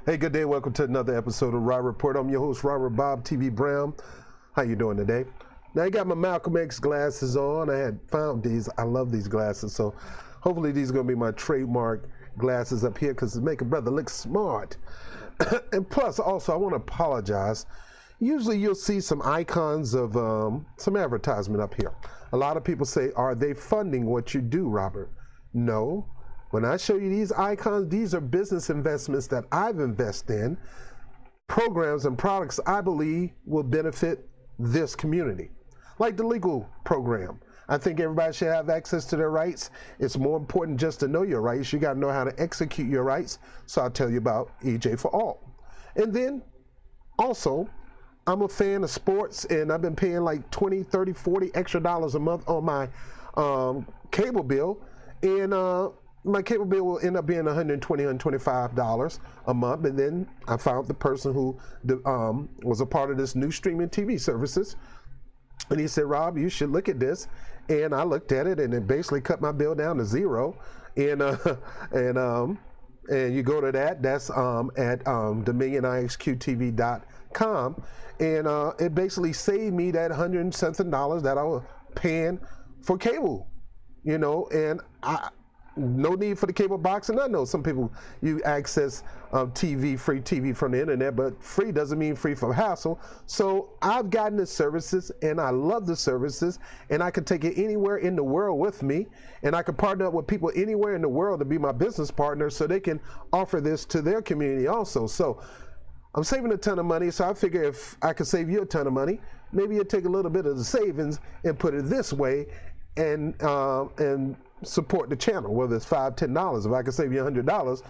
Hey, good day. Welcome to another episode of Raw Report. I'm your host, Robert Bob TV Brown. How you doing today? Now, I got my Malcolm X glasses on. I had found these. I love these glasses. So hopefully these are going to be my trademark glasses up here because they make a brother look smart. And plus, also, I want to apologize. Usually you'll see some icons of some advertisement up here. A lot of people say, are they funding what you do, Robert? No. When I show you these icons, these are business investments that I've invested in, programs and products I believe will benefit this community. Like the legal program. I think everybody should have access to their rights. It's more important just to know your rights. You got to know how to execute your rights. So I'll tell you about EJ for All. And then also, I'm a fan of sports, and I've been paying like 20, 30, 40 extra dollars a month on my cable bill. And my cable bill will end up being $120, $125 a month. And then I found the person who was a part of this new streaming TV services. And he said, Rob, you should look at this. And I looked at it, and it basically cut my bill down to zero. And you go to that. That's at DominionIXQTV.com. And it basically saved me that $100 and something that I was paying for cable. You know, and no need for the cable box. And I know some people, you access free TV from the internet, but free doesn't mean free from hassle. So I've gotten the services, and I love the services, and I can take it anywhere in the world with me, and I can partner up with people anywhere in the world to be my business partner so they can offer this to their community also. So I'm saving a ton of money, so I figure if I can save you a ton of money, maybe you'll take a little bit of the savings and put it this way and support the channel, whether it's $5, $10. If I can save you $100,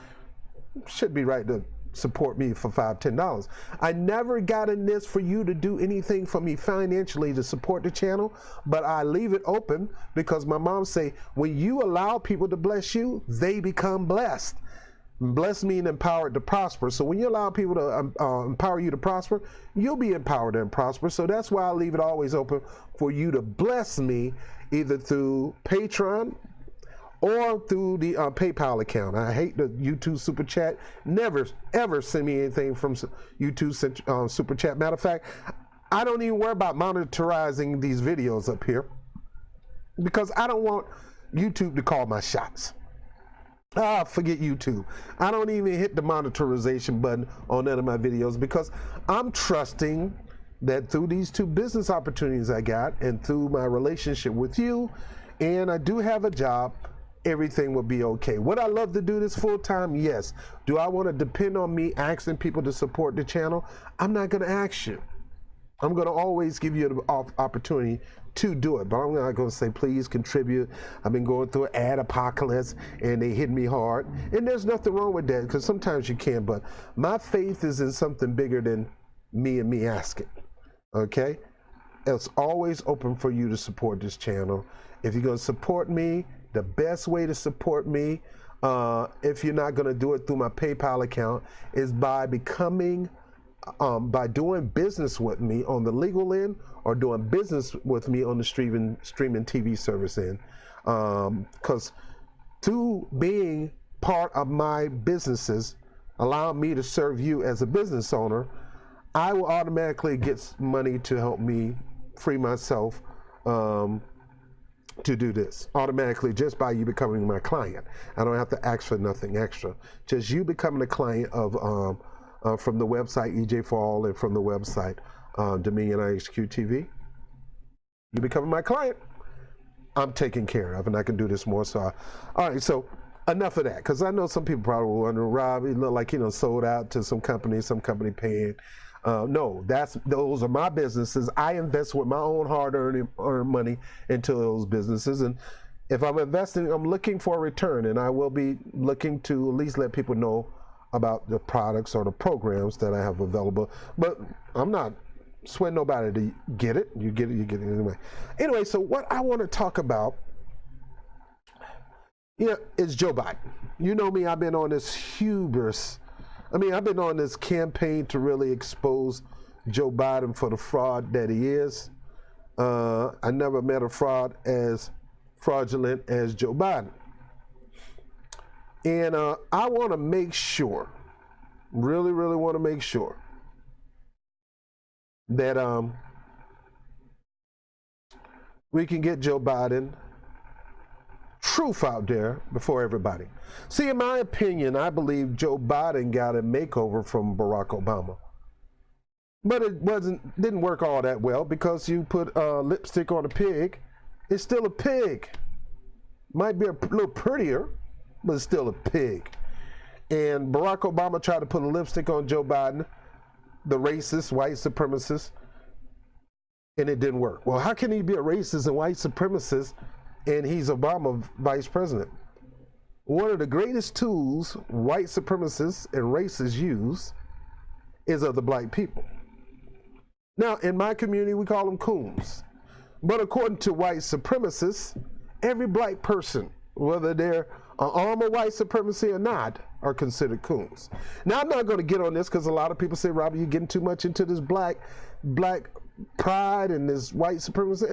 should be right to support me for $5, $10. I never got in this for you to do anything for me financially to support the channel, but I leave it open because my mom say, when you allow people to bless you, they become blessed. Blessed means empowered to prosper. So when you allow people to empower you to prosper, you'll be empowered and prosper. So that's why I leave it always open for you to bless me either through Patreon or through the PayPal account. I hate the YouTube Super Chat. Never, ever send me anything from YouTube Super Chat. Matter of fact, I don't even worry about monetizing these videos up here because I don't want YouTube to call my shots. Forget YouTube. I don't even hit the monetization button on none of my videos because I'm trusting that through these two business opportunities I got and through my relationship with you, and I do have a job, everything will be okay. Would I love to do this full time? Yes. Do I want to depend on me asking people to support the channel? I'm not going to ask you. I'm going to always give you the opportunity to do it, but I'm not going to say, please contribute. I've been going through an ad apocalypse and they hit me hard. And there's nothing wrong with that because sometimes you can, but my faith is in something bigger than me and me asking. Okay? It's always open for you to support this channel. If you're going to support me, the best way to support me, if you're not going to do it through my PayPal account, is by becoming, by doing business with me on the legal end or doing business with me on the streaming TV service end. Because through being part of my businesses, allow me to serve you as a business owner, I will automatically get money to help me free myself to do this automatically just by you becoming my client. I don't have to ask for nothing extra. Just you becoming a client of from the website EJ for All and from the website DominionIXQTV. You becoming my client, I'm taken care of, and I can do this more. So, all right. So enough of that, because I know some people probably wonder, Rob, you look like sold out to some company paying. No, those are my businesses. I invest with my own hard-earned money into those businesses, and if I'm investing, I'm looking for a return, and I will be looking to at least let people know about the products or the programs that I have available. But I'm not sweating nobody to get it. You get it anyway. Anyway, so what I want to talk about, is Joe Biden. You know me, I've been on this hubris. I've been on this campaign to really expose Joe Biden for the fraud that he is. I never met a fraud as fraudulent as Joe Biden. And I want to make sure really, really want to make sure that we can get Joe Biden truth out there before everybody. See, in my opinion, I believe Joe Biden got a makeover from Barack Obama. But it didn't work all that well, because you put lipstick on a pig, it's still a pig. Might be a little prettier, but it's still a pig. And Barack Obama tried to put a lipstick on Joe Biden, the racist, white supremacist, and it didn't work. Well, how can he be a racist and white supremacist and he's Obama vice president? One of the greatest tools white supremacists and racists use is of the black people. Now, in my community, we call them coons. But according to white supremacists, every black person, whether they're an arm of white supremacy or not, are considered coons. Now, I'm not going to get on this because a lot of people say, Robbie, you're getting too much into this black pride and this white supremacy.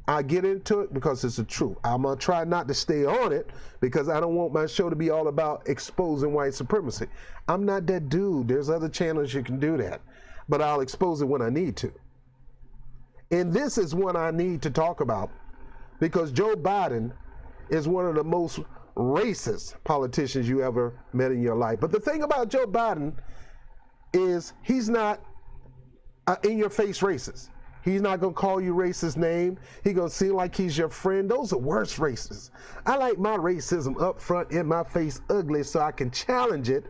I get into it because it's the truth. I'm going to try not to stay on it because I don't want my show to be all about exposing white supremacy. I'm not that dude. There's other channels you can do that. But I'll expose it when I need to. And this is one I need to talk about because Joe Biden is one of the most racist politicians you ever met in your life. But the thing about Joe Biden is he's not in-your-face racist. He's not going to call you racist name. He's going to seem like he's your friend. Those are worse racists. I like my racism up front, in my face, ugly, so I can challenge it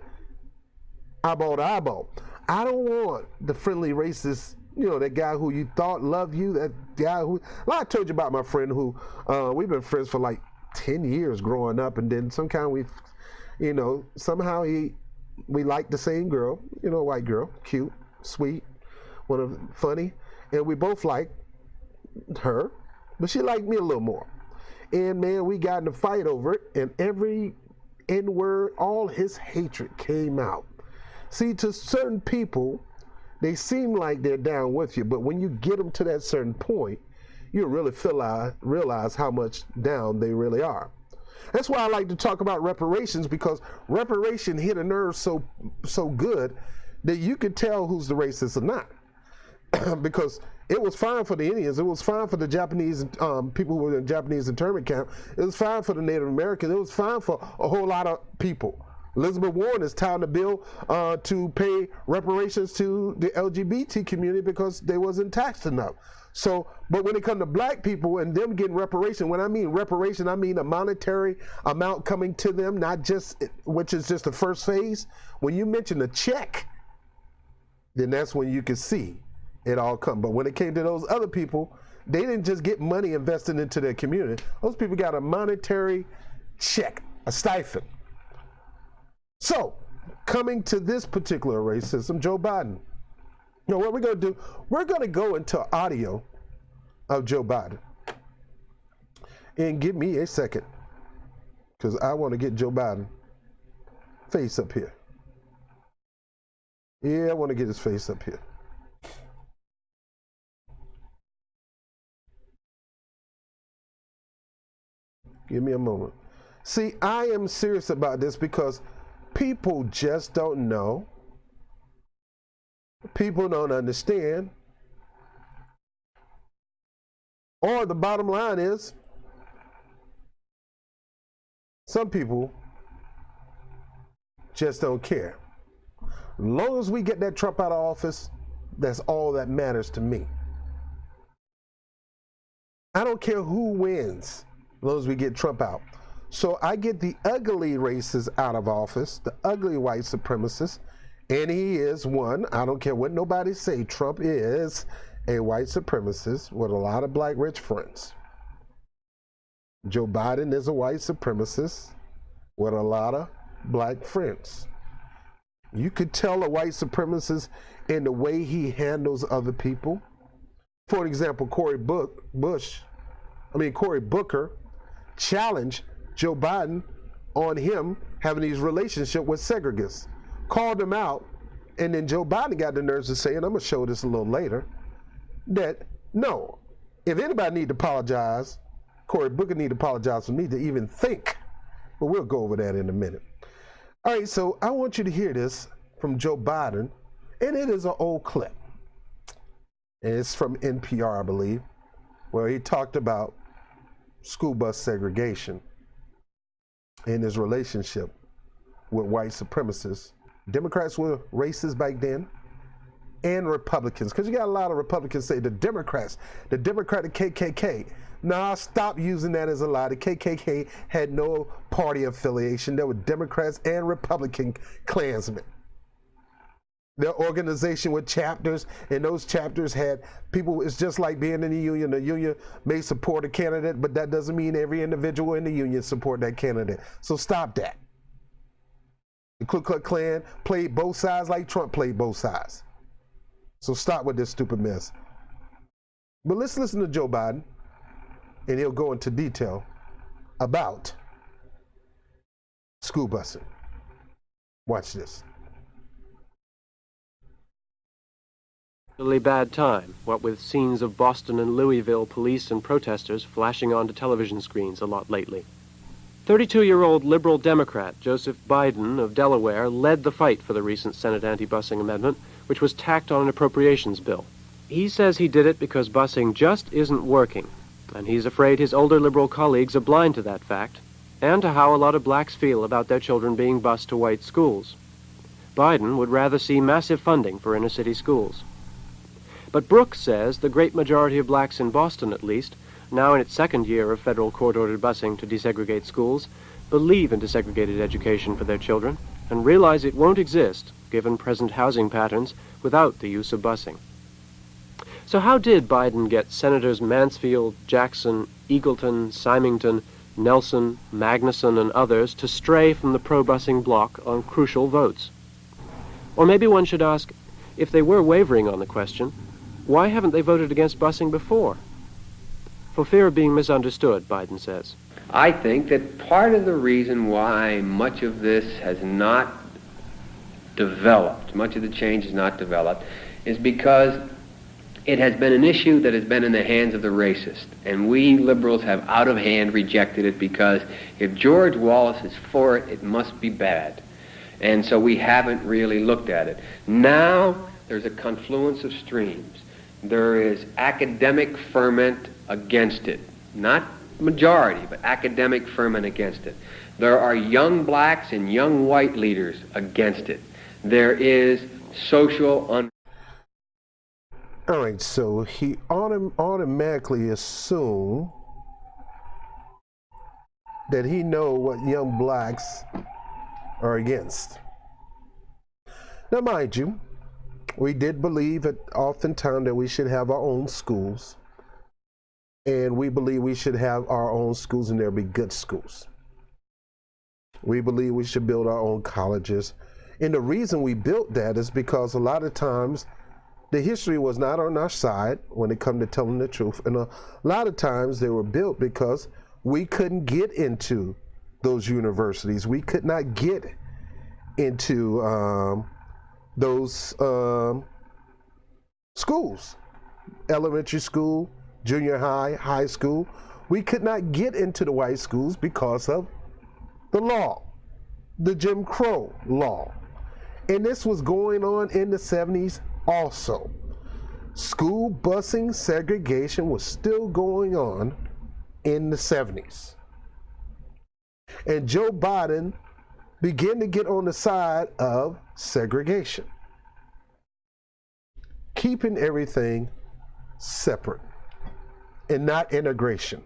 eyeball to eyeball. I don't want the friendly racist, that guy who you thought loved you, that guy who, I told you about my friend who, we've been friends for like 10 years growing up, and then somehow somehow we liked the same girl, a white girl, cute, sweet, funny, and we both liked her, but she liked me a little more. And man, we got in a fight over it, and every N-word, all his hatred came out. See, to certain people, they seem like they're down with you, but when you get them to that certain point, you really realize how much down they really are. That's why I like to talk about reparations, because reparation hit a nerve so good that you could tell who's the racist or not. Because it was fine for the Indians, it was fine for the Japanese people who were in Japanese internment camp, it was fine for the Native Americans, it was fine for a whole lot of people. Elizabeth Warren is touting a bill to pay reparations to the LGBT community because they wasn't taxed enough. So, but when it comes to black people and them getting reparation, when I mean reparation, I mean a monetary amount coming to them, not just, which is just the first phase. When you mention a check, then that's when you can see it all come. But when it came to those other people, they didn't just get money invested into their community. Those people got a monetary check, a stipend. So, coming to this particular racism, Joe Biden. Now, what we're going to do, we're going to go into audio of Joe Biden. And give me a second, because I want to get Joe Biden face up here. Yeah, I want to get his face up here. Give me a moment. See, I am serious about this because people just don't know. People don't understand. Or the bottom line is, some people just don't care. As long as we get that Trump out of office, that's all that matters to me. I don't care who wins, as long as we get Trump out. So I get the ugly racists out of office, the ugly white supremacists, and he is one. I don't care what nobody say. Trump is a white supremacist with a lot of black rich friends. Joe Biden is a white supremacist with a lot of black friends. You could tell a white supremacist in the way he handles other people. For example, Cory Booker challenged Joe Biden on him having these relationship with segregationists, called him out, and then Joe Biden got the nerves to say, and I'm going to show this a little later, that no, if anybody need to apologize, Cory Booker need to apologize for me to even think, but we'll go over that in a minute. All right, so I want you to hear this, from Joe Biden, and it is an old clip. And it's from NPR, I believe, where he talked about school bus segregation and his relationship with white supremacists. Democrats were racist back then, and Republicans, because you got a lot of Republicans say the Democrats, the Democratic KKK. Nah, stop using that as a lie. The KKK had no party affiliation. There were Democrats and Republican Klansmen. Their organization with chapters, and those chapters had people. It's just like being in the union. The union may support a candidate, but that doesn't mean every individual in the union support that candidate. So stop that. The Ku Klux Klan played both sides like Trump played both sides. So stop with this stupid mess. But let's listen to Joe Biden, and he'll go into detail about school busing. Watch this. Really bad time, what with scenes of Boston and Louisville police and protesters flashing onto television screens a lot lately. 32-year-old liberal Democrat Joseph Biden of Delaware led the fight for the recent Senate anti-busing amendment, which was tacked on an appropriations bill. He says he did it because busing just isn't working, and he's afraid his older liberal colleagues are blind to that fact, and to how a lot of blacks feel about their children being bused to white schools. Biden would rather see massive funding for inner-city schools. But Brooks says the great majority of blacks in Boston, at least, now in its second year of federal court-ordered busing to desegregate schools, believe in desegregated education for their children and realize it won't exist, given present housing patterns, without the use of busing. So how did Biden get Senators Mansfield, Jackson, Eagleton, Symington, Nelson, Magnuson, and others to stray from the pro-busing bloc on crucial votes? Or maybe one should ask, if they were wavering on the question, why haven't they voted against busing before? For fear of being misunderstood, Biden says. I think that part of the reason why much of this has not developed, much of the change has not developed, is because it has been an issue that has been in the hands of the racist. And we liberals have out of hand rejected it because if George Wallace is for it, it must be bad. And so we haven't really looked at it. Now there's a confluence of streams. There is academic ferment against it. Not majority, but academic ferment against it. There are young blacks and young white leaders against it. There is social All right, so he automatically assumed that he know what young blacks are against. Now, mind you, we did believe at oftentimes that we should have our own schools, and we believe we should have our own schools and there'll be good schools. We believe we should build our own colleges, and the reason we built that is because a lot of times the history was not on our side when it come to telling the truth, and a lot of times they were built because we couldn't get into those universities. We could not get into those schools, elementary school, junior high, high school. We could not get into the white schools because of the law, the Jim Crow law. And this was going on in the 70s also. School busing segregation was still going on in the 70s. And Joe Biden began to get on the side of segregation, keeping everything separate and not integration.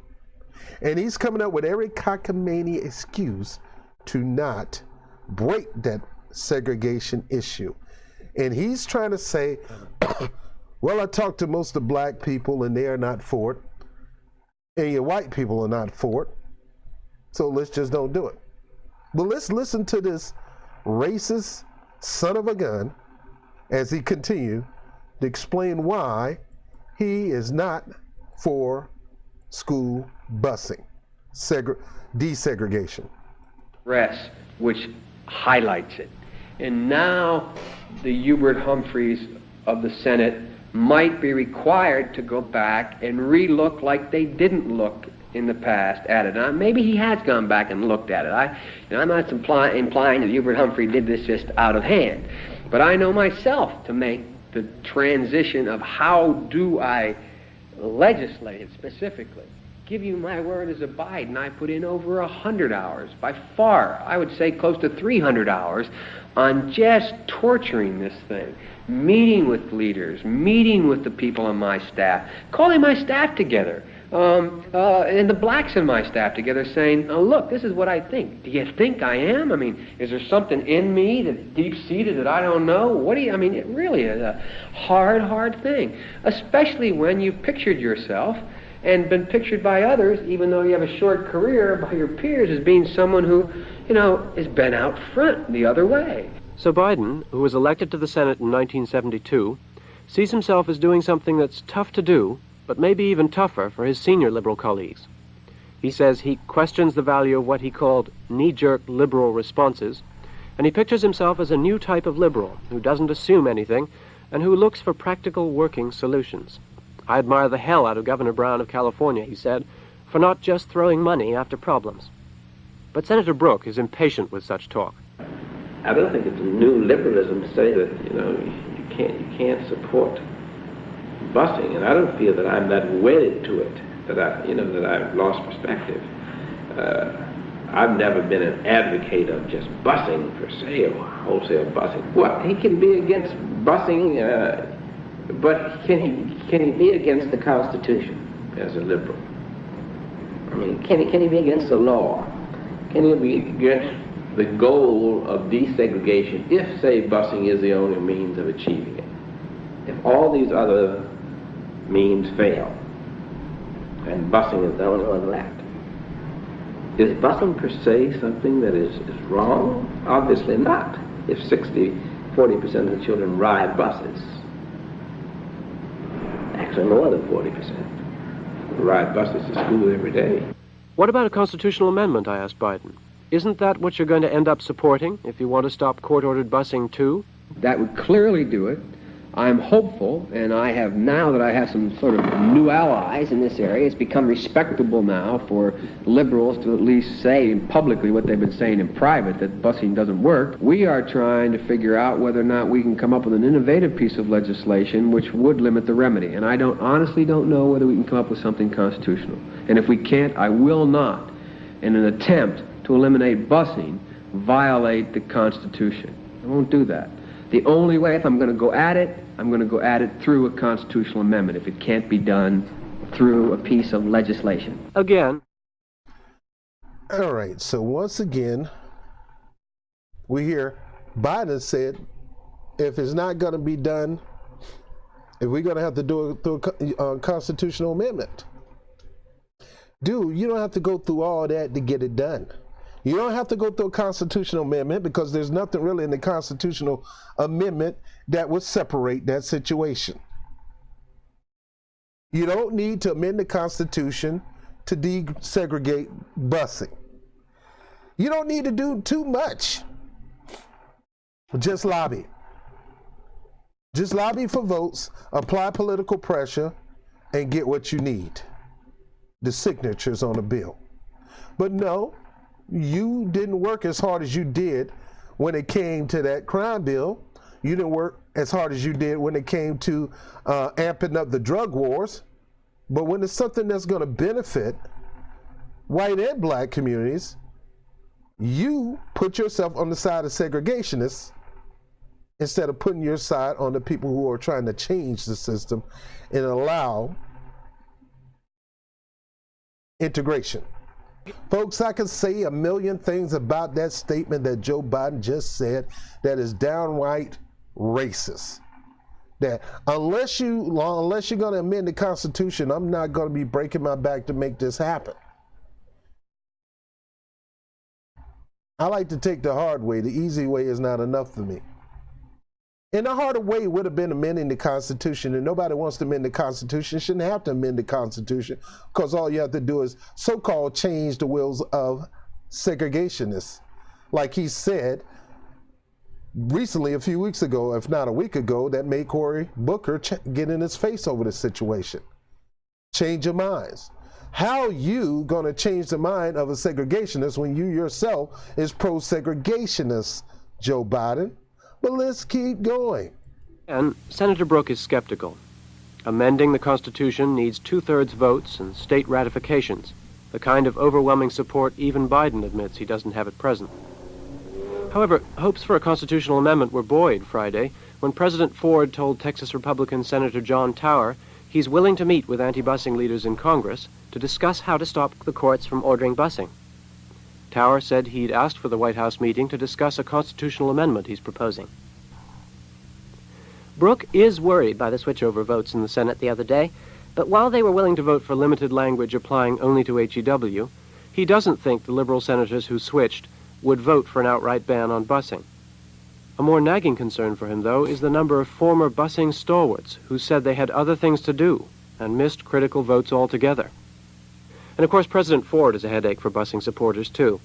And he's coming up with every cockamamie excuse to not break that segregation issue. And he's trying to say, well, I talked to most of the black people and they are not for it, and your white people are not for it, so let's just don't do it. But let's listen to this racist son of a gun as he continues to explain why he is not for school busing, desegregation. Press, which highlights it. And now the Hubert Humphreys of the Senate might be required to go back and re-look like they didn't look in the past at it. Now, maybe he has gone back and looked at it. I'm not implying that Hubert Humphrey did this just out of hand. But I know myself to make the transition of how do I legislate it specifically. Give you my word as a Biden, I put in over 100 hours, by far, I would say close to 300 hours, on just torturing this thing, meeting with leaders, meeting with the people on my staff, calling my staff together, and the blacks in my staff together saying, oh, look, this is what I think. Do you think I am? I mean, is there something in me that's deep-seated that I don't know? I mean, it really is a hard, hard thing, especially when you've pictured yourself and been pictured by others, even though you have a short career, by your peers as being someone who, has been out front the other way. So Biden, who was elected to the Senate in 1972, sees himself as doing something that's tough to do, but maybe even tougher for his senior liberal colleagues. He says he questions the value of what he called knee-jerk liberal responses, and he pictures himself as a new type of liberal who doesn't assume anything and who looks for practical working solutions. I admire the hell out of Governor Brown of California, he said, for not just throwing money after problems. But Senator Brooke is impatient with such talk. I don't think it's a new liberalism to say that, you can't support busing, and I don't feel that I'm that wedded to it, that I've lost perspective. I've never been an advocate of just busing per se, or wholesale busing. Well, he can be against busing, but can he be against the Constitution as a liberal? I mean, can he be against the law? Can he be against the goal of desegregation if, say, busing is the only means of achieving it? If all these other means fail, and busing is the only one left, is busing per se something that is wrong? Obviously not. If 40% of the children ride buses, actually more than 40% ride buses to school every day. What about a constitutional amendment, I asked Biden. Isn't that what you're going to end up supporting if you want to stop court-ordered busing too? That would clearly do it. I'm hopeful, and I have now that I have some sort of new allies in this area, it's become respectable now for liberals to at least say publicly what they've been saying in private, that busing doesn't work. We are trying to figure out whether or not we can come up with an innovative piece of legislation which would limit the remedy. And I honestly don't know whether we can come up with something constitutional. And if we can't, I will not, in an attempt to eliminate busing, violate the Constitution. I won't do that. The only way, if I'm going to go at it, I'm going to go at it through a constitutional amendment, if it can't be done through a piece of legislation. Again. All right, so once again, we hear Biden said, if it's not going to be done, if we're going to have to do it through a constitutional amendment. Dude, you don't have to go through all that to get it done. You don't have to go through a constitutional amendment because there's nothing really in the constitutional amendment that would separate that situation. You don't need to amend the Constitution to desegregate busing. You don't need to do too much. Just lobby. Just lobby for votes, apply political pressure, and get what you need. The signatures on a bill. But no, you didn't work as hard as you did when it came to that crime bill. You didn't work as hard as you did when it came to amping up the drug wars. But when it's something that's going to benefit white and black communities, you put yourself on the side of segregationists instead of putting your side on the people who are trying to change the system and allow integration. Folks, I can say a million things about that statement that Joe Biden just said that is downright racist. That unless you're going to amend the Constitution, I'm not going to be breaking my back to make this happen. I like to take the hard way. The easy way is not enough for me. And the harder way would have been amending the Constitution, and nobody wants to amend the Constitution. Shouldn't have to amend the Constitution, because all you have to do is so-called change the wills of segregationists. Like he said recently, a few weeks ago, if not a week ago, that made Cory Booker get in his face over the situation. Change your minds. How you going to change the mind of a segregationist when you yourself is pro-segregationist, Joe Biden? But let's keep going. And Senator Brooke is skeptical. Amending the Constitution needs 2/3 votes and state ratifications, the kind of overwhelming support even Biden admits he doesn't have at present. However, hopes for a constitutional amendment were buoyed Friday when President Ford told Texas Republican Senator John Tower he's willing to meet with anti-busing leaders in Congress to discuss how to stop the courts from ordering busing. Tower said he'd asked for the White House meeting to discuss a constitutional amendment he's proposing. Brooke is worried by the switchover votes in the Senate the other day, but while they were willing to vote for limited language applying only to HEW, he doesn't think the liberal senators who switched would vote for an outright ban on busing. A more nagging concern for him, though, is the number of former busing stalwarts who said they had other things to do and missed critical votes altogether. And of course, President Ford is a headache for busing supporters, too.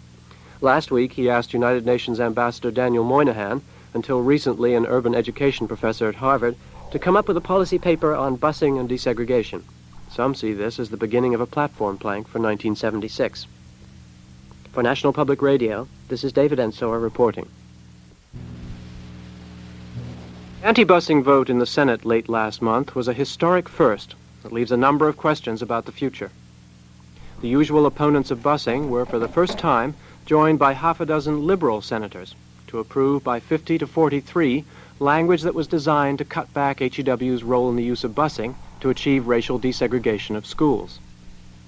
Last week, he asked United Nations Ambassador Daniel Moynihan, until recently an urban education professor at Harvard, to come up with a policy paper on busing and desegregation. Some see this as the beginning of a platform plank for 1976. For National Public Radio, this is David Ensor reporting. The anti-busing vote in the Senate late last month was a historic first that leaves a number of questions about the future. The usual opponents of busing were, for the first time, joined by half a dozen liberal senators to approve by 50 to 43 language that was designed to cut back HEW's role in the use of busing to achieve racial desegregation of schools.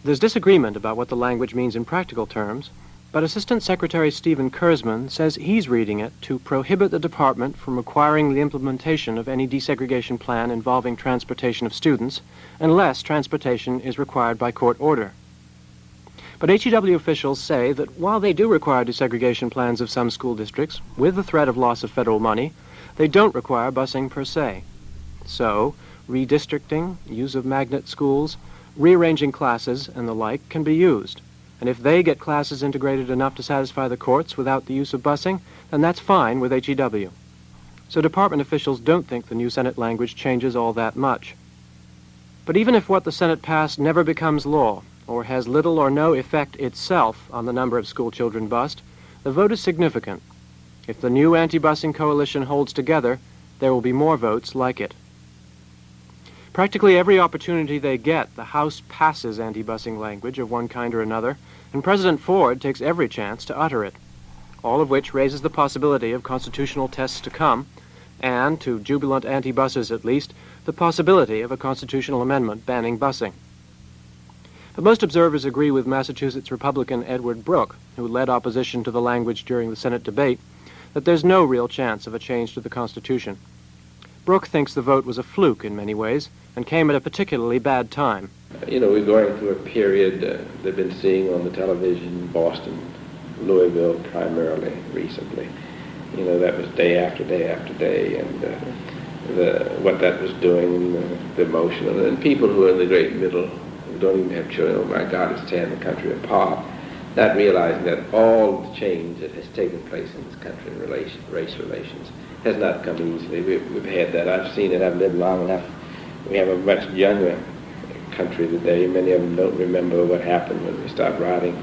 There's disagreement about what the language means in practical terms, but Assistant Secretary Stephen Kurzman says he's reading it to prohibit the department from requiring the implementation of any desegregation plan involving transportation of students unless transportation is required by court order. But HEW officials say that while they do require desegregation plans of some school districts, with the threat of loss of federal money, they don't require busing per se. So, redistricting, use of magnet schools, rearranging classes, and the like can be used. And if they get classes integrated enough to satisfy the courts without the use of busing, then that's fine with HEW. So department officials don't think the new Senate language changes all that much. But even if what the Senate passed never becomes law, or has little or no effect itself on the number of school children bused, the vote is significant. If the new anti-busing coalition holds together, there will be more votes like it. Practically every opportunity they get, the House passes anti-busing language of one kind or another, and President Ford takes every chance to utter it, all of which raises the possibility of constitutional tests to come, and, to jubilant anti-bussers at least, the possibility of a constitutional amendment banning busing. But most observers agree with Massachusetts Republican Edward Brooke, who led opposition to the language during the Senate debate, that there's no real chance of a change to the Constitution. Brooke thinks the vote was a fluke in many ways and came at a particularly bad time. You know, we're going through a period they've been seeing on the television, Boston, Louisville primarily recently. You know, that was day after day after day, and what that was doing, the emotion, and people who are in the great middle, who don't even have children, oh my God, it's tearing the country apart, not realizing that all the change that has taken place in this country in race relations has not come easily. We've had that. I've seen it. I've lived long enough. We have a much younger country today. Many of them don't remember what happened when we stopped riding,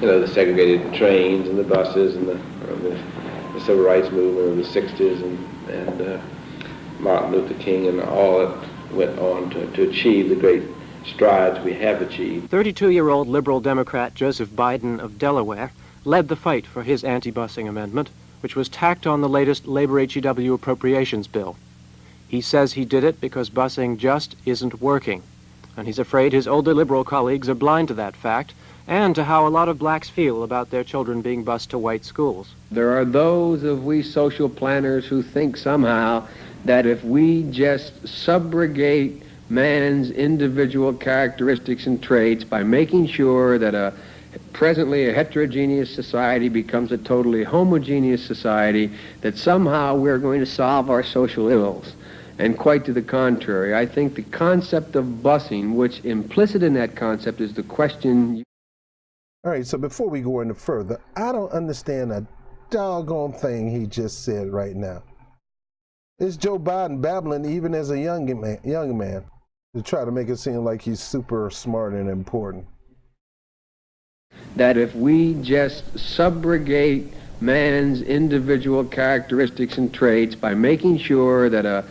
you know, the segregated trains and the buses and the civil rights movement of the 60s and Martin Luther King and all that went on to achieve the great strides we have achieved. 32-year-old liberal Democrat Joseph Biden of Delaware led the fight for his anti-busing amendment, which was tacked on the latest Labor HEW appropriations bill. He says he did it because busing just isn't working, and he's afraid his older liberal colleagues are blind to that fact and to how a lot of blacks feel about their children being bused to white schools. There are those of we social planners who think somehow that if we just subrogate man's individual characteristics and traits by making sure that presently a heterogeneous society becomes a totally homogeneous society, that somehow we're going to solve our social ills. And quite to the contrary. I think the concept of busing, which implicit in that concept is the question... All right, so before we go any further, I don't understand a doggone thing he just said right now. It's Joe Biden babbling even as a young man to try to make it seem like he's super smart and important. That if we just subrogate man's individual characteristics and traits by making sure that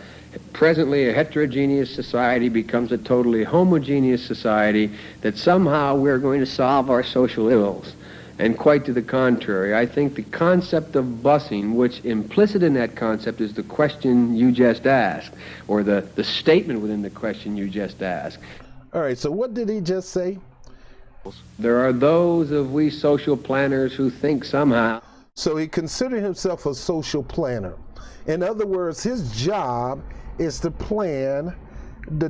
presently a heterogeneous society becomes a totally homogeneous society, that somehow we're going to solve our social ills. And quite to the contrary, I think the concept of busing, which implicit in that concept is the question you just asked, or the statement within the question you just asked. All right, so what did he just say? There are those of we social planners who think somehow. So he considered himself a social planner. In other words, his job is to plan the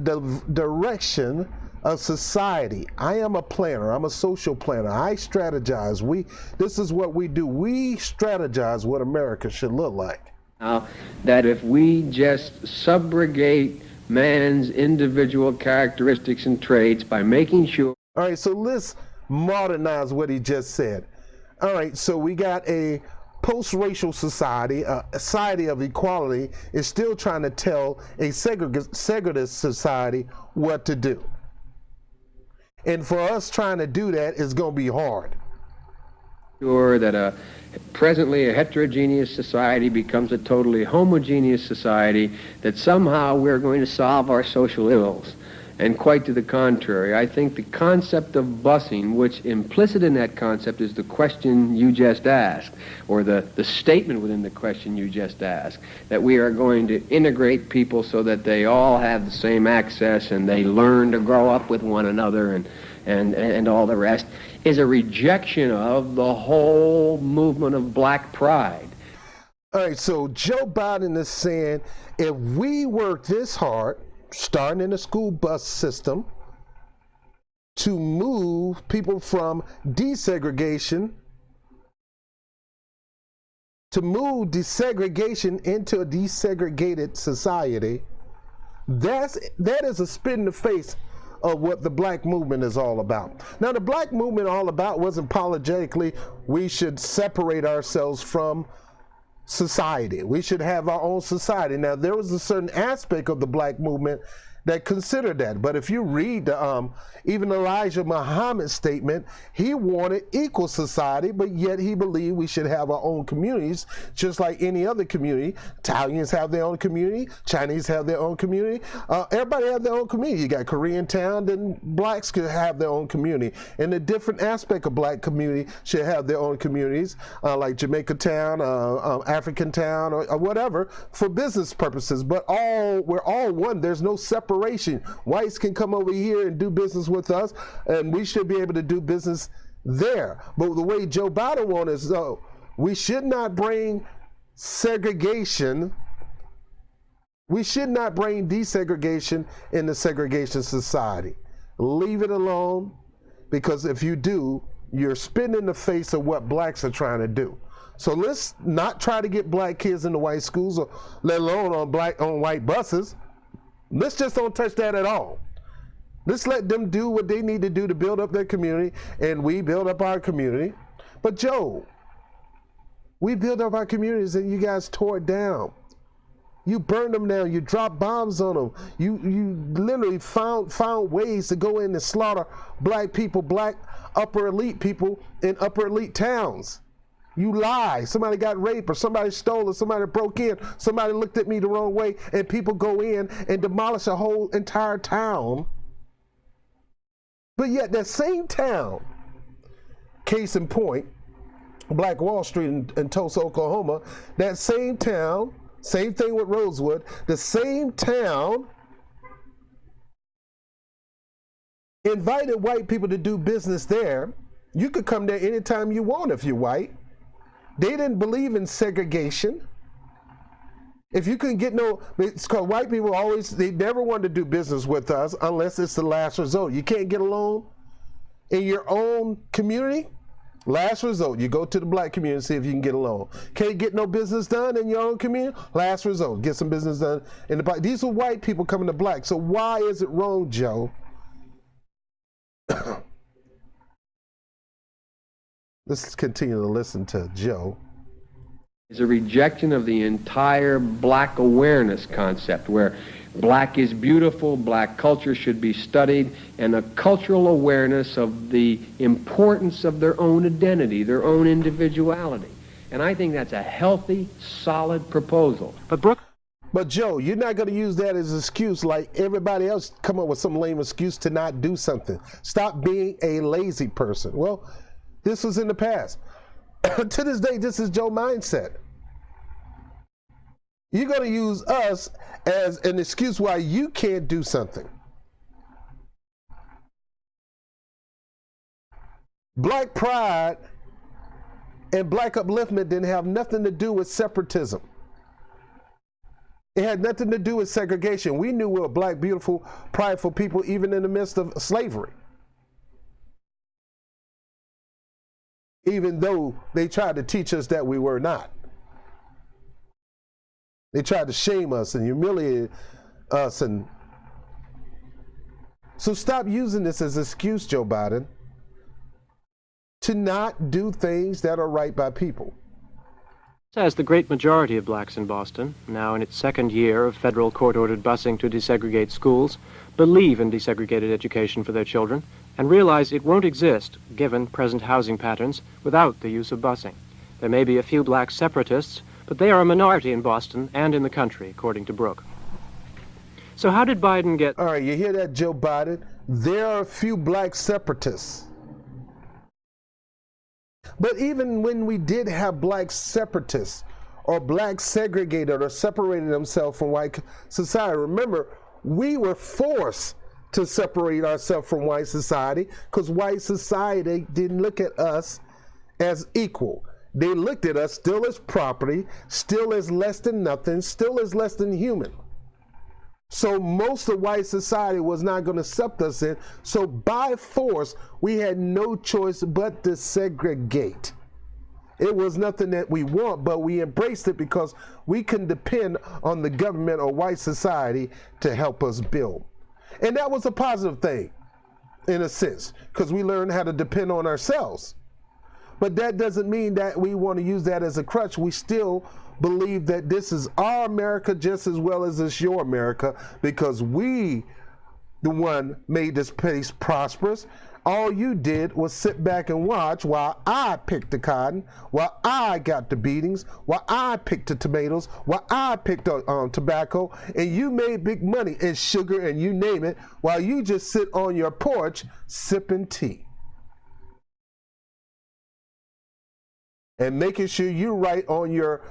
direction of society. I am a planner. I'm a social planner. I strategize. This is what we do. We strategize what America should look like. That if we just subrogate man's individual characteristics and traits by making sure. All right, so let's modernize what he just said. All right, so we got a post-racial society, a society of equality, is still trying to tell a segregated society what to do. And for us trying to do that is going to be hard. Sure that presently a heterogeneous society becomes a totally homogeneous society, that somehow we're going to solve our social ills. And quite to the contrary, I think the concept of busing, which implicit in that concept is the question you just asked, or the statement within the question you just asked, that we are going to integrate people so that they all have the same access and they learn to grow up with one another and all the rest, is a rejection of the whole movement of black pride. All right, so Joe Biden is saying if we work this hard, starting in the school bus system, to move people from desegregation, to move desegregation into a desegregated society, that is a spit in the face of what the black movement is all about. Now, the black movement all about wasn't apologetically we should separate ourselves from society. We should have our own society. Now, there was a certain aspect of the black movement that considered that. But if you read even Elijah Muhammad's statement, he wanted equal society, but yet he believed we should have our own communities, just like any other community. Italians have their own community. Chinese have their own community. Everybody have their own community. You got Koreatown, then blacks could have their own community. And the different aspect of black community should have their own communities, like Jamaica Town, African Town, or whatever, for business purposes. But we're all one. There's no separation. Whites can come over here and do business with us, and we should be able to do business there. But the way Joe Biden wants is, we should not bring segregation. We should not bring desegregation in the segregation society. Leave it alone, because if you do, you're spitting in the face of what blacks are trying to do. So let's not try to get black kids into white schools, or let alone on white buses. Let's just don't touch that at all. Let's let them do what they need to do to build up their community, and we build up our community. But Joe, we built up our communities and you guys tore it down. You burned them down. You dropped bombs on them. You literally found ways to go in and slaughter black people, black upper elite people in upper elite towns. You lie. Somebody got raped, or somebody stole, or somebody broke in, somebody looked at me the wrong way, and people go in and demolish a whole entire town. But yet that same town, case in point, Black Wall Street in Tulsa, Oklahoma, that same town, same thing with Rosewood, the same town invited white people to do business there. You could come there anytime you want if you're white. They didn't believe in segregation. If you couldn't get it's because white people they never wanted to do business with us unless it's the last result. You can't get along in your own community. Last result, you go to the black community and see if you can get along. Can't get no business done in your own community. Last result, get some business done in the black. These are white people coming to black. So why is it wrong, Joe? Let's continue to listen to Joe. It's a rejection of the entire black awareness concept, where black is beautiful, black culture should be studied, and a cultural awareness of the importance of their own identity, their own individuality. And I think that's a healthy, solid proposal. But Brooke But Joe, you're not going to use that as an excuse like everybody else come up with some lame excuse to not do something. Stop being a lazy person. Well, this was in the past. To this day, this is Joe's mindset. You're going to use us as an excuse why you can't do something. Black pride and black upliftment didn't have nothing to do with separatism. It had nothing to do with segregation. We knew we were black, beautiful, prideful people even in the midst of slavery. Even though they tried to teach us that we were not. They tried to shame us and humiliate us. And so stop using this as an excuse, Joe Biden, to not do things that are right by people. says the great majority of blacks in Boston, now in its second year of federal court-ordered busing to desegregate schools, believe in desegregated education for their children and realize it won't exist, given present housing patterns, without the use of busing. There may be a few black separatists, but they are a minority in Boston and in the country, according to Brooke. So how did Biden get... All right, you hear that, Joe Biden? There are a few black separatists. But even when we did have black separatists or black segregated or separated themselves from white society, remember, we were forced to separate ourselves from white society because white society didn't look at us as equal. They looked at us still as property, still as less than nothing, still as less than human. So most of white society was not going to accept us in. So by force, we had no choice but to segregate. It was nothing that we want, but we embraced it because we couldn't depend on the government or white society to help us build. And that was a positive thing, in a sense, because we learned how to depend on ourselves. But that doesn't mean that we want to use that as a crutch. We still believe that this is our America just as well as it's your America, because we, the one, made this place prosperous. All you did was sit back and watch while I picked the cotton, while I got the beatings, while I picked the tomatoes, while I picked the tobacco, and you made big money and sugar and you name it, while you just sit on your porch sipping tea. And making sure you write on your,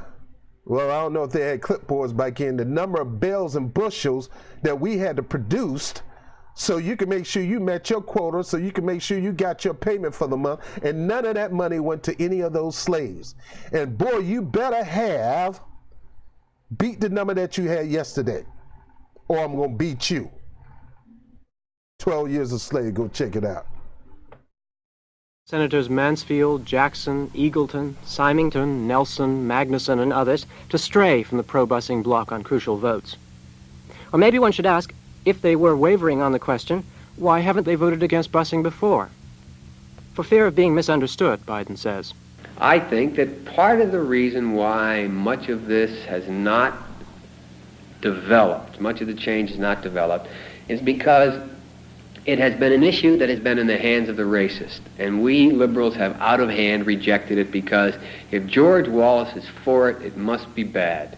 well, I don't know if they had clipboards back in, the number of bales and bushels that we had to produce so you can make sure you met your quota, so you can make sure you got your payment for the month, and none of that money went to any of those slaves. And boy, you better have beat the number that you had yesterday, or I'm going to beat you. 12 years a slave, go check it out. Senators Mansfield, Jackson, Eagleton, Symington, Nelson, Magnuson, and others to stray from the pro-busing bloc on crucial votes. Or maybe one should ask, if they were wavering on the question, why haven't they voted against busing before? For fear of being misunderstood, Biden says. I think that part of the reason why much of this has not developed, much of the change has not developed, is because it has been an issue that has been in the hands of the racist, and we liberals have out of hand rejected it because if George Wallace is for it, it must be bad.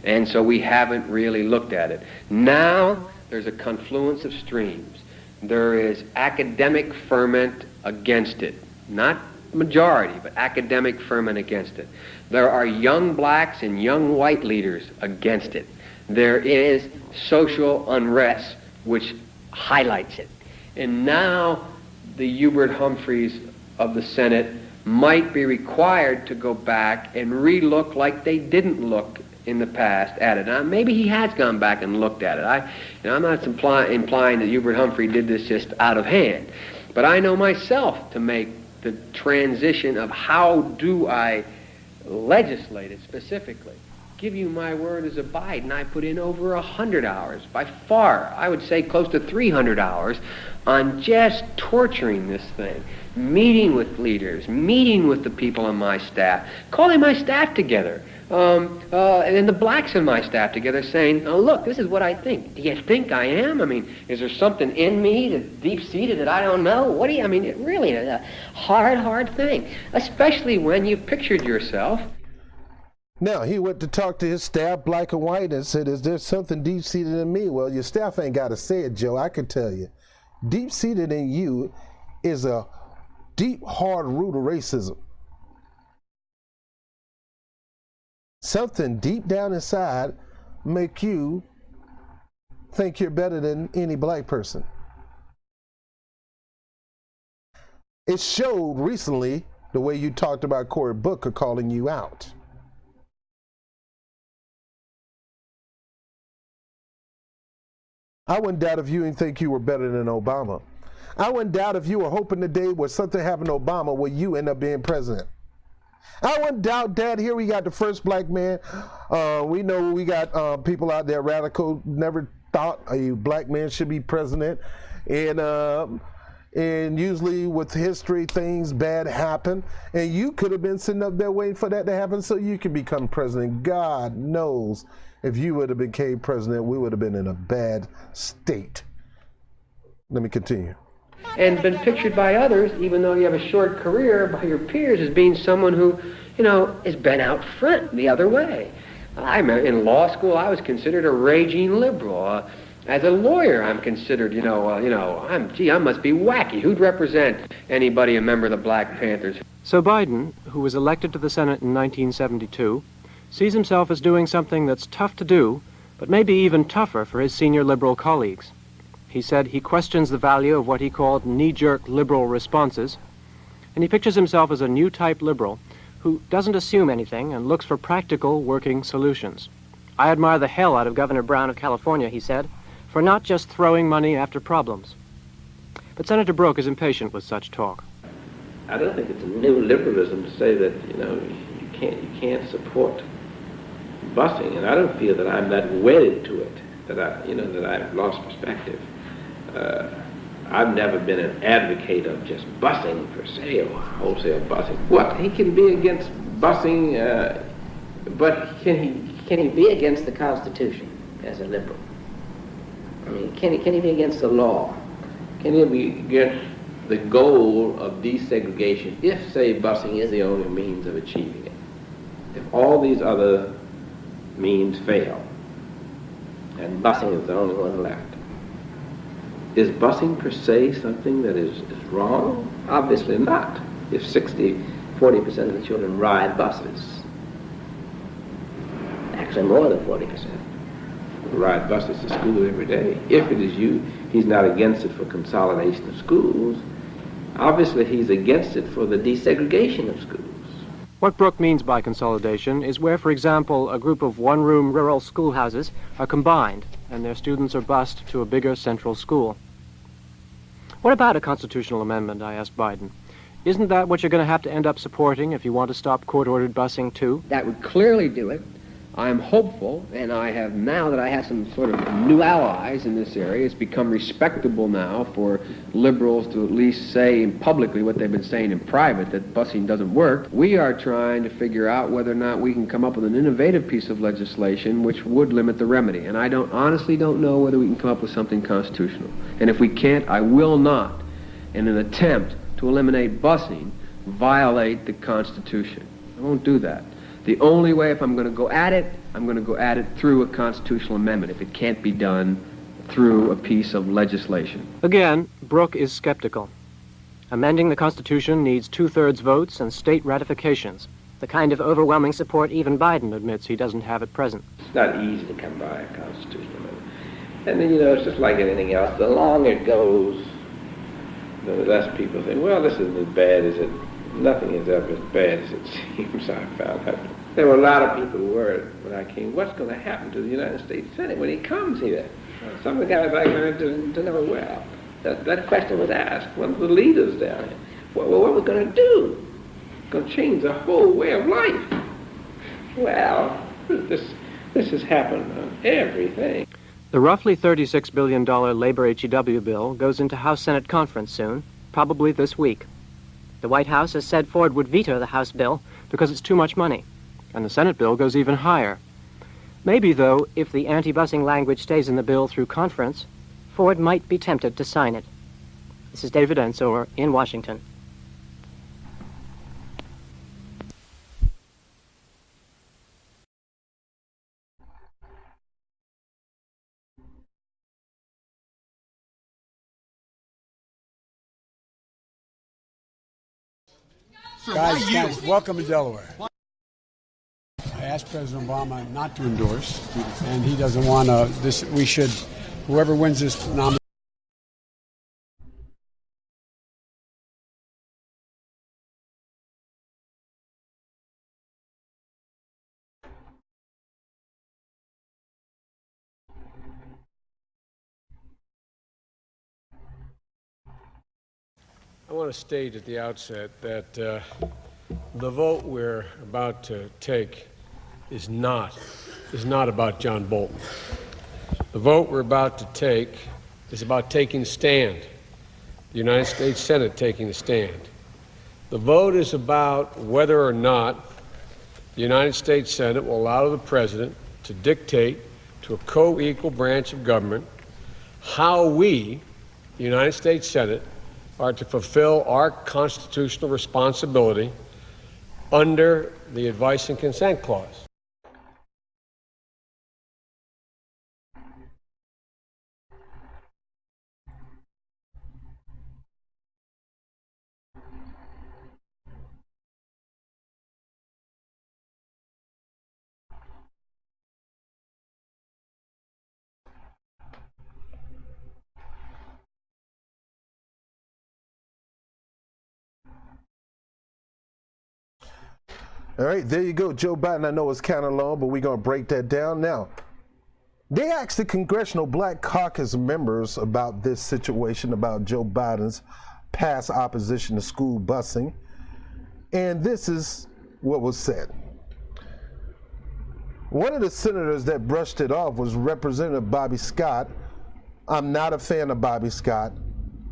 And so we haven't really looked at it. Now there's a confluence of streams. There is academic ferment against it. Not majority, but academic ferment against it. There are young blacks and young white leaders against it. There is social unrest, which highlights it. And now the Hubert Humphreys of the Senate might be required to go back and re-look like they didn't look in the past at it. Now, maybe he has gone back and looked at it. I'm not implying that Hubert Humphrey did this just out of hand. But I know myself to make the transition of how do I legislate it specifically. Give you my word as a Biden, I put in over 100 hours, by far, I would say close to 300 hours on just torturing this thing, meeting with leaders, meeting with the people on my staff, calling my staff together, and the blacks in my staff together saying, oh, look, this is what I think. Do you think I am? I mean, is there something in me that's deep-seated that I don't know? What do you, I mean, it really is a hard thing, especially when you pictured yourself. Now, he went to talk to his staff, black and white, and said, is there something deep-seated in me? Well, your staff ain't got to say it, Joe. I can tell you. Deep-seated in you is a deep, hard root of racism. Something deep down inside make you think you're better than any black person. It showed recently the way you talked about Cory Booker calling you out. I wouldn't doubt if you didn't think you were better than Obama. I wouldn't doubt if you were hoping the day where something happened to Obama where you end up being president. I wouldn't doubt that. Here we got the first black man. We know we got people out there radical, never thought a black man should be president. And usually with history, things bad happen. And you could have been sitting up there waiting for that to happen so you could become president. God knows if you would have became president, we would have been in a bad state. Let me continue. And been pictured by others, even though you have a short career, by your peers as being someone who, you know, has been out front the other way. I remember in law school, I was considered a raging liberal. As a lawyer, I'm considered, I must be wacky. Who'd represent anybody a member of the Black Panthers? So Biden, who was elected to the Senate in 1972, sees himself as doing something that's tough to do, but maybe even tougher for his senior liberal colleagues. He said he questions the value of what he called knee-jerk liberal responses, and he pictures himself as a new type liberal who doesn't assume anything and looks for practical, working solutions. I admire the hell out of Governor Brown of California, he said, for not just throwing money after problems. But Senator Brooke is impatient with such talk. I don't think it's a new liberalism to say that, you can't support busing, and I don't feel that I'm that wedded to it, that I've lost perspective. I've never been an advocate of just busing per se, or wholesale busing. What? He can be against busing, but Can he be against the Constitution as a liberal? I mean, can he be against the law? can he be against the goal of desegregation if, say, busing is the only means of achieving it? If all these other means fail, and busing is the only one left, is busing per se something that is wrong? Obviously not. If 40% of the children ride buses, Actually more than 40%. ride buses to school every day. If it is he's not against it for consolidation of schools. Obviously he's against it for the desegregation of schools. What Brooke means by consolidation is where, for example, a group of one-room rural schoolhouses are combined and their students are bused to a bigger central school. What about a constitutional amendment, I asked Biden. Isn't that what you're going to have to end up supporting if you want to stop court-ordered busing, too? That would clearly do it. I'm hopeful, and I have now that I have some sort of new allies in this area. It's become respectable now for liberals to at least say publicly what they've been saying in private, that busing doesn't work. We are trying to figure out whether or not we can come up with an innovative piece of legislation which would limit the remedy. And I honestly don't know whether we can come up with something constitutional. And if we can't, I will not, in an attempt to eliminate busing, violate the Constitution. I won't do that. The only way, if I'm going to go at it, I'm going to go at it through a constitutional amendment, if it can't be done through a piece of legislation. Again, Brooke is skeptical. Amending the Constitution needs 2/3 votes and state ratifications, the kind of overwhelming support even Biden admits he doesn't have at present. It's not easy to come by a constitutional amendment. And then, it's just like anything else. The longer it goes, the less people think, well, this isn't as bad as it. Nothing is ever as bad as it seems, I found out. There were a lot of people worried when I came, what's going to happen to the United States Senate when he comes here? Some of the guys I learned to know well. That question was asked, one of the leaders down here. Well, what are we going to do? Going to change the whole way of life. Well, this has happened on everything. The roughly $36 billion labor HEW bill goes into House-Senate conference soon, probably this week. The White House has said Ford would veto the House bill because it's too much money, and the Senate bill goes even higher. Maybe, though, if the anti-busing language stays in the bill through conference, Ford might be tempted to sign it. This is David Ensor in Washington. Guys, welcome to Delaware. I asked President Obama not to endorse, and he doesn't want to. We should, whoever wins this nomination. I want to state at the outset that the vote we're about to take is not about John Bolton. The vote we're about to take is about taking a stand, the United States Senate taking a stand. The vote is about whether or not the United States Senate will allow the President to dictate to a co-equal branch of government how we, the United States Senate, are to fulfill our constitutional responsibility under the Advice and Consent Clause. All right, there you go, Joe Biden. I know it's kind of long, but we're going to break that down now. They asked the Congressional Black Caucus members about this situation, about Joe Biden's past opposition to school busing, and this is what was said. One of the senators that brushed it off was Representative Bobby Scott. I'm not a fan of Bobby Scott.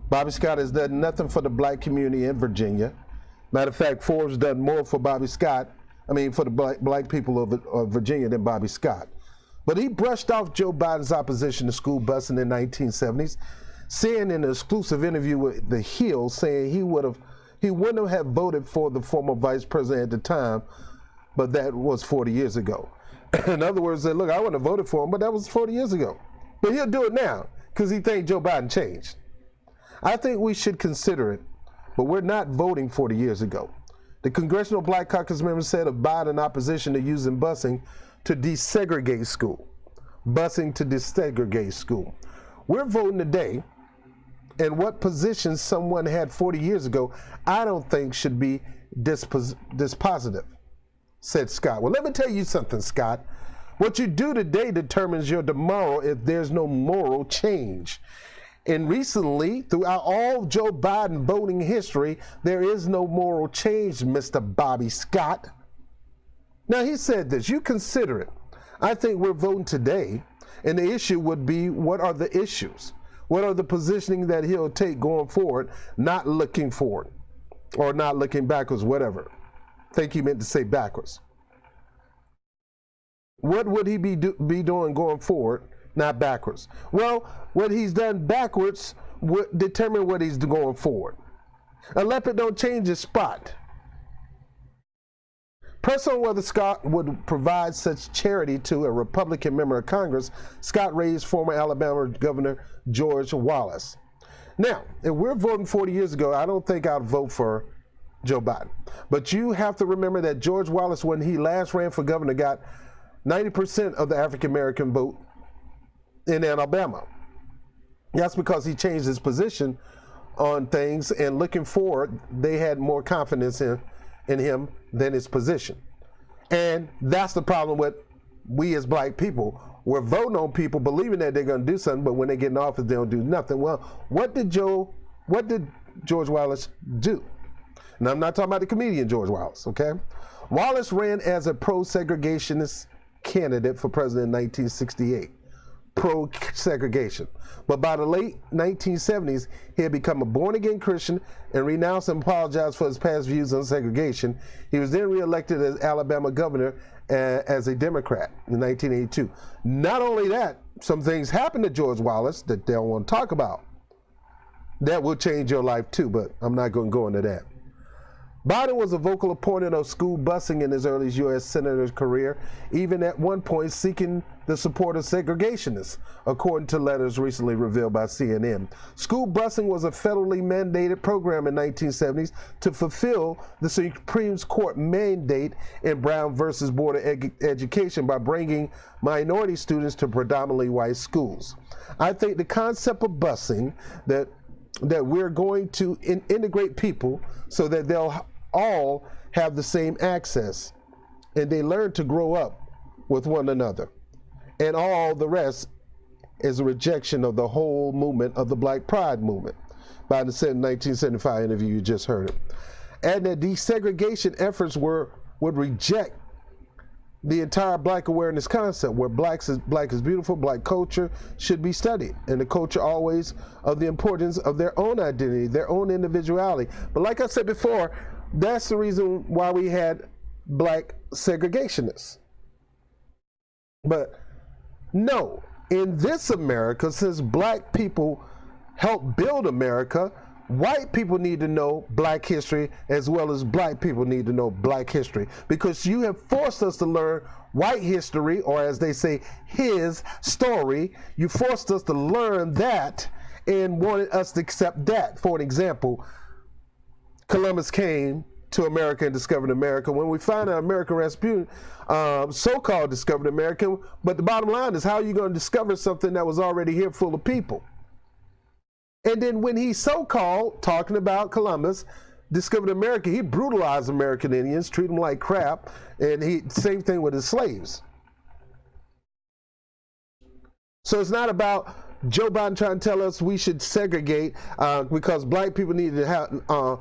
Bobby Scott has done nothing for the black community in Virginia. Matter of fact, Forbes done more for Bobby Scott, for the black people of Virginia than Bobby Scott. But he brushed off Joe Biden's opposition to school busing in the 1970s, saying in an exclusive interview with The Hill, saying he wouldn't have voted for the former vice president at the time, but that was 40 years ago. In other words, said, look, I wouldn't have voted for him, but that was 40 years ago. But he'll do it now because he thinks Joe Biden changed. I think we should consider it, but we're not voting 40 years ago. The Congressional Black Caucus members said of Biden opposition to using busing to desegregate school. Busing to desegregate school. We're voting today, and what positions someone had 40 years ago, I don't think should be dispositive, said Scott. Well, let me tell you something, Scott. What you do today determines your tomorrow if there's no moral change. And recently, throughout all of Joe Biden voting history, there is no moral change, Mr. Bobby Scott. Now, he said this, you consider it. I think we're voting today, and the issue would be, what are the issues? What are the positioning that he'll take going forward, not looking forward, or not looking backwards, whatever. I think he meant to say backwards. What would he be doing going forward, not backwards? Well, what he's done backwards would determine what he's going forward. A leopard don't change his spot. Pressed on whether Scott would provide such charity to a Republican member of Congress, Scott raised former Alabama Governor George Wallace. Now, if we're voting 40 years ago, I don't think I'd vote for Joe Biden. But you have to remember that George Wallace, when he last ran for governor, got 90% of the African American vote in Alabama. That's because he changed his position on things, and looking forward, they had more confidence in him than his position. And that's the problem with we as black people. We're voting on people believing that they're going to do something, but when they get in office, they don't do nothing. Well, what did George Wallace do? And I'm not talking about the comedian George Wallace, okay? Wallace ran as a pro-segregationist candidate for president in 1968. pro-segregation. But by the late 1970s, he had become a born-again Christian and renounced and apologized for his past views on segregation. He was then reelected as Alabama governor as a Democrat in 1982. Not only that, some things happened to George Wallace that they don't want to talk about. That will change your life too, but I'm not going to go into that. Biden was a vocal opponent of school busing in his early U.S. Senator's career, even at one point seeking the support of segregationists, according to letters recently revealed by CNN. School busing was a federally mandated program in the 1970s to fulfill the Supreme Court mandate in Brown versus Board of Education by bringing minority students to predominantly white schools. I think the concept of busing, that we're going to integrate people so that they'll all have the same access and they learn to grow up with one another. And all the rest is a rejection of the whole movement of the Black Pride movement. By the 1975 interview, you just heard it. And that desegregation efforts would reject the entire Black awareness concept, where black is beautiful, Black culture should be studied, and the culture always of the importance of their own identity, their own individuality. But like I said before, that's the reason why we had Black segregationists. But no, in this America, since Black people helped build America, white people need to know Black history as well as Black people need to know Black history, because you have forced us to learn white history, or as they say, his story. You forced us to learn that and wanted us to accept that. For an example, Columbus came to America and discovered America. When we find out American Rasputin so-called discovered America, but the bottom line is, how are you going to discover something that was already here full of people? And then when he so-called, talking about Columbus, discovered America, he brutalized American Indians, treated them like crap, and same thing with his slaves. So it's not about Joe Biden trying to tell us we should segregate because Black people need to have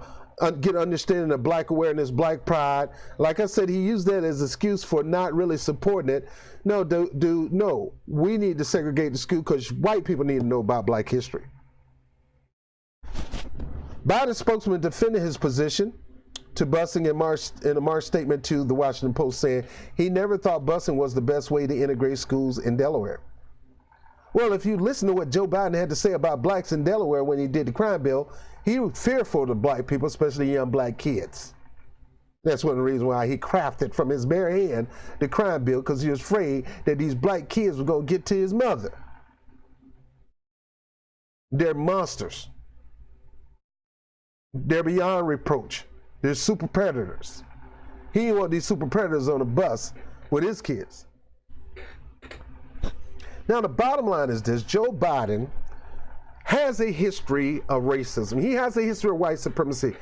get understanding of Black awareness, Black pride. Like I said, he used that as an excuse for not really supporting it. No, dude, no. We need to segregate the school because white people need to know about Black history. Biden's spokesman defended his position to busing in a March statement to the Washington Post, saying he never thought busing was the best way to integrate schools in Delaware. Well, if you listen to what Joe Biden had to say about blacks in Delaware when he did the crime bill, he was fearful of Black people, especially young Black kids. That's one of the reasons why he crafted from his bare hand the crime bill, because he was afraid that these Black kids were going to get to his mother. They're monsters. They're beyond reproach. They're super predators. He didn't want these super predators on a bus with his kids. Now, the bottom line is this: Joe Biden has a history of racism. He has a history of white supremacy.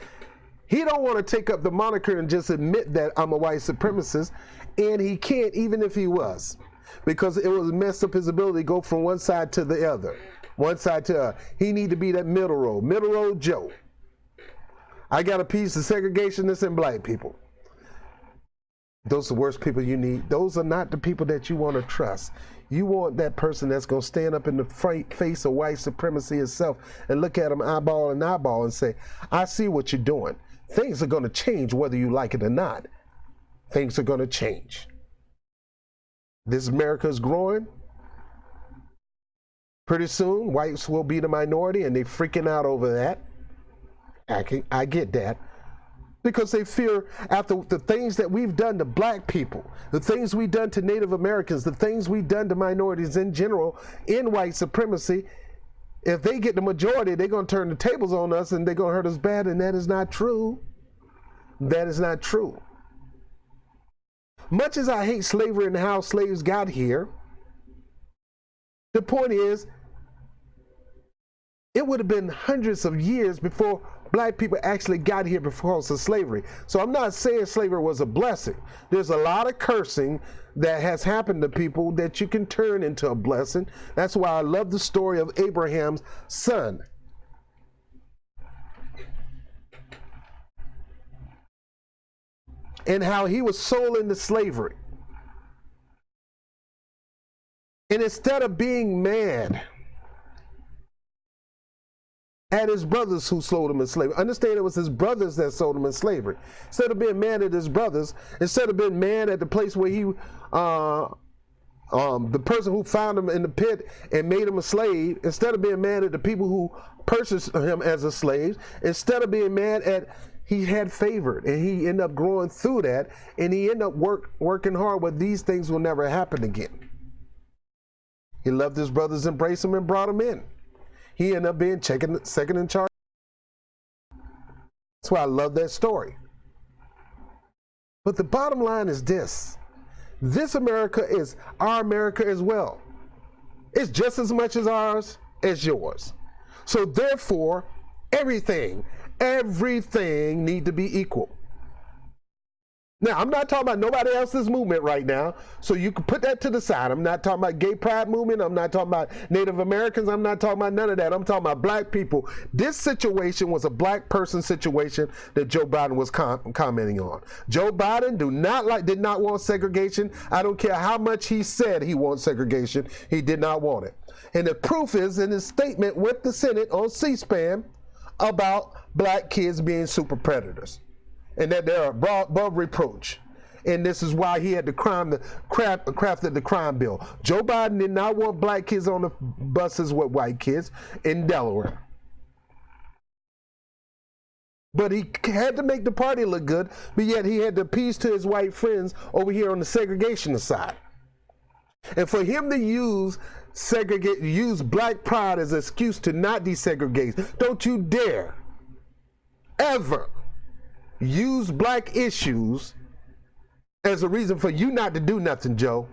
He don't want to take up the moniker and just admit that I'm a white supremacist, and he can't, even if he was, because it would mess up his ability to go from one side to the other, one side to the other. He need to be that middle road Joe. I got a piece of segregationists and Black people. Those are the worst people you need. Those are not the people that you want to trust. You want that person that's going to stand up in the face of white supremacy itself and look at them eyeball and eyeball and say, I see what you're doing. Things are going to change whether you like it or not. Things are going to change. This America is growing. Pretty soon, whites will be the minority, and they're freaking out over that. I get that. Because they fear, after the things that we've done to Black people, the things we've done to Native Americans, the things we've done to minorities in general in white supremacy, if they get the majority, they're going to turn the tables on us and they're going to hurt us bad, and that is not true. That is not true. Much as I hate slavery and how slaves got here, the point is, it would have been hundreds of years before Black people actually got here because of slavery. So I'm not saying slavery was a blessing. There's a lot of cursing that has happened to people that you can turn into a blessing. That's why I love the story of Abraham's son. And how he was sold into slavery. And instead of being mad at his brothers who sold him in slavery, understand it was his brothers that sold him in slavery. Instead of being mad at his brothers, instead of being mad at the place where he, the person who found him in the pit and made him a slave, instead of being mad at the people who purchased him as a slave, instead of being mad at he had favored, and he ended up growing through that, and he ended up working hard, but these things will never happen again. He loved his brothers, embraced them, and brought them in. He ended up being second in charge. That's why I love that story. But the bottom line is this. This America is our America as well. It's just as much as ours as yours. So therefore, everything need to be equal. Now, I'm not talking about nobody else's movement right now, so you can put that to the side. I'm not talking about gay pride movement. I'm not talking about Native Americans. I'm not talking about none of that. I'm talking about black people. This situation was a black person situation that Joe Biden was commenting on. Joe Biden did not want segregation. I don't care how much he said he wants segregation. He did not want it. And the proof is in his statement with the Senate on C-SPAN about black kids being super predators, and that they're above reproach. And this is why he had to crafted the crime bill. Joe Biden did not want black kids on the buses with white kids in Delaware. But he had to make the party look good, but yet he had to appease to his white friends over here on the segregation side. And for him to use black pride as an excuse to not desegregate, don't you dare ever use black issues as a reason for you not to do nothing, Joe.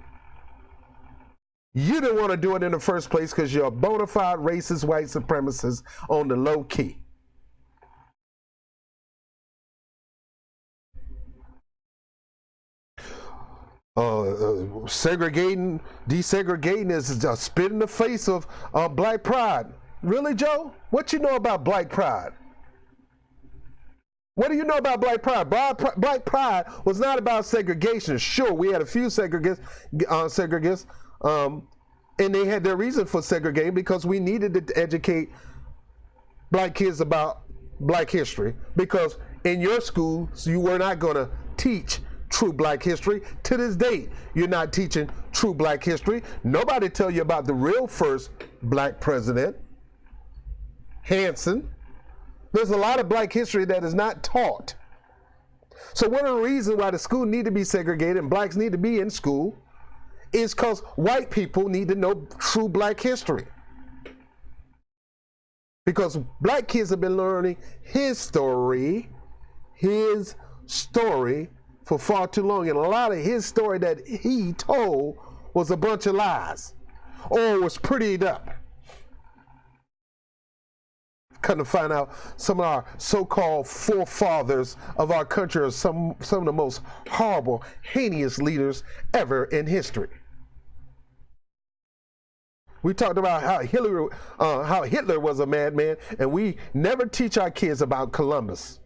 You didn't want to do it in the first place because you're a bona fide racist white supremacist on the low key. Desegregating is a spit in the face of black pride. Really, Joe? What you know about black pride? What do you know about black pride? Black pride was not about segregation. Sure, we had a few segregates, and they had their reason for segregating because we needed to educate black kids about black history, because in your schools you were not going to teach true black history. To this date, you're not teaching true black history. Nobody tell you about the real first black president, Hanson. There's a lot of black history that is not taught. So one of the reasons why the school need to be segregated and blacks need to be in school is because white people need to know true black history. Because black kids have been learning his story for far too long. And a lot of his story that he told was a bunch of lies or was prettied up. Come to find out, some of our so-called forefathers of our country are some of the most horrible, heinous leaders ever in history. We talked about how Hitler was a madman, and we never teach our kids about Columbus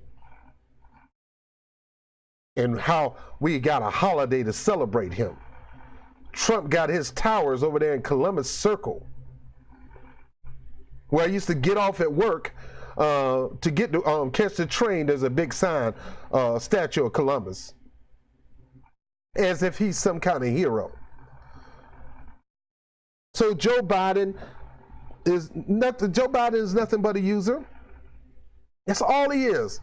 and how we got a holiday to celebrate him. Trump got his towers over there in Columbus Circle, where I used to get off at work to get to catch the train. There's a big sign, statue of Columbus, as if he's some kind of hero. So Joe Biden is nothing but a user. That's all he is.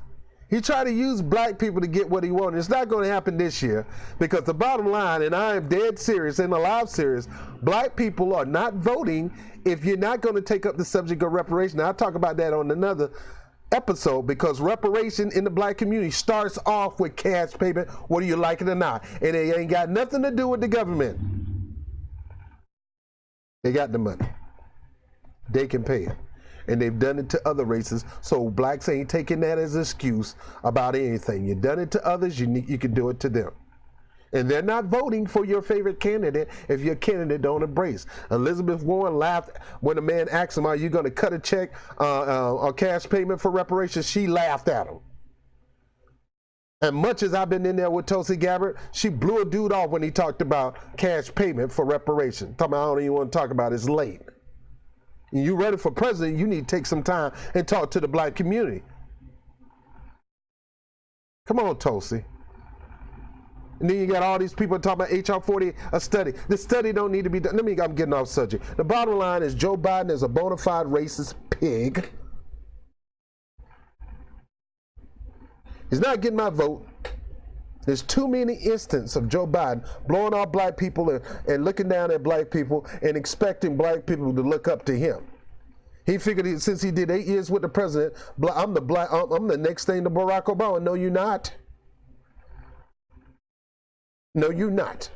He tried to use black people to get what he wanted. It's not going to happen this year, because the bottom line, and I am dead serious and alive serious, black people are not voting if you're not going to take up the subject of reparation. Now, I'll talk about that on another episode, because reparation in the black community starts off with cash payment, whether you like it or not. And it ain't got nothing to do with the government. They got the money. They can pay it. And they've done it to other races, so blacks ain't taking that as an excuse about anything. You've done it to others, you can do it to them. And they're not voting for your favorite candidate if your candidate don't embrace. Elizabeth Warren laughed when a man asked him, are you going to cut a check or cash payment for reparations? She laughed at him. And much as I've been in there with Tulsi Gabbard, she blew a dude off when he talked about cash payment for reparation. Talking about, I don't even want to talk about it, it's late. And you ready for president, you need to take some time and talk to the black community. Come on, Tulsi. And then you got all these people talking about HR 40, a study. The study don't need to be done. I'm getting off subject. The bottom line is Joe Biden is a bona fide racist pig. He's not getting my vote. There's too many instances of Joe Biden blowing off black people and looking down at black people and expecting black people to look up to him. He figured since he did 8 years with the president, I'm the next thing to Barack Obama. No, you're not. No, you're not.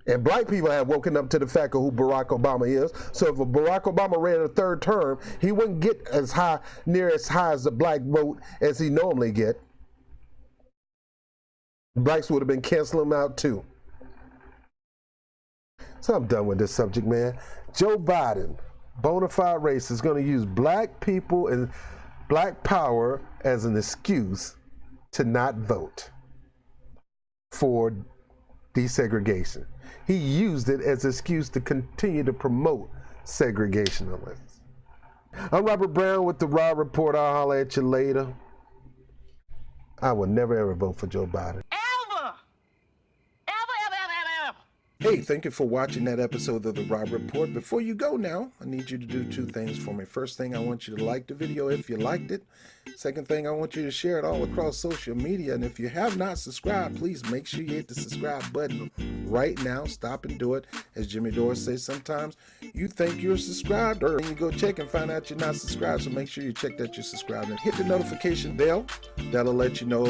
And black people have woken up to the fact of who Barack Obama is. So if Barack Obama ran a third term, he wouldn't get as high, near as high as the black vote as he normally get. Blacks would have been canceling him out too. So I'm done with this subject, man. Joe Biden, bona fide racist, is going to use black people and black power as an excuse to not vote for desegregation. He used it as an excuse to continue to promote segregation. I'm Robert Brown with the Raw Report. I'll holler at you later. I will never ever vote for Joe Biden. Hey, thank you for watching that episode of the Rob Report. Before you go now, I need you to do two things for me. First thing, I want you to like the video if you liked it. Second thing, I want you to share it all across social media. And if you have not subscribed, please make sure you hit the subscribe button right now. Stop and do it. As Jimmy Dore says sometimes, you think you're subscribed, or you go check and find out you're not subscribed. So make sure you check that you're subscribed and hit the notification bell. That'll let you know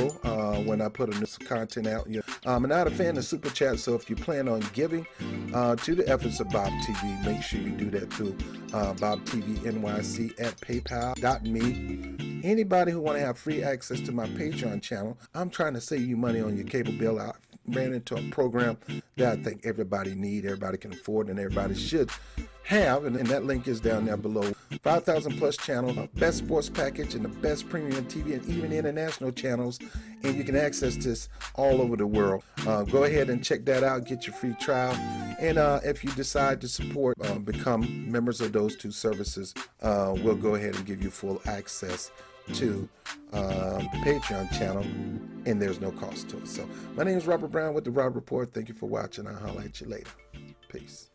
when I put a new content out. I'm not a fan of Super Chat, so if you plan on giving to the efforts of Bob TV, make sure you do that through Bob TV NYC at paypal.me. Anybody who want to have free access to my Patreon channel, I'm trying to save you money on your cable bill. I ran into a program that I think everybody need, everybody can afford, and everybody should have, and that link is down there below. 5,000 plus channel, best sports package, and the best premium TV, and even international channels, and you can access this all over the world. Go ahead and check that out, get your free trial, and if you decide to support, become members of those two services, we'll go ahead and give you full access to the Patreon channel, and there's no cost to it. So my name is Robert Brown with the Rob Report. Thank you for watching. I'll holler at you later. Peace.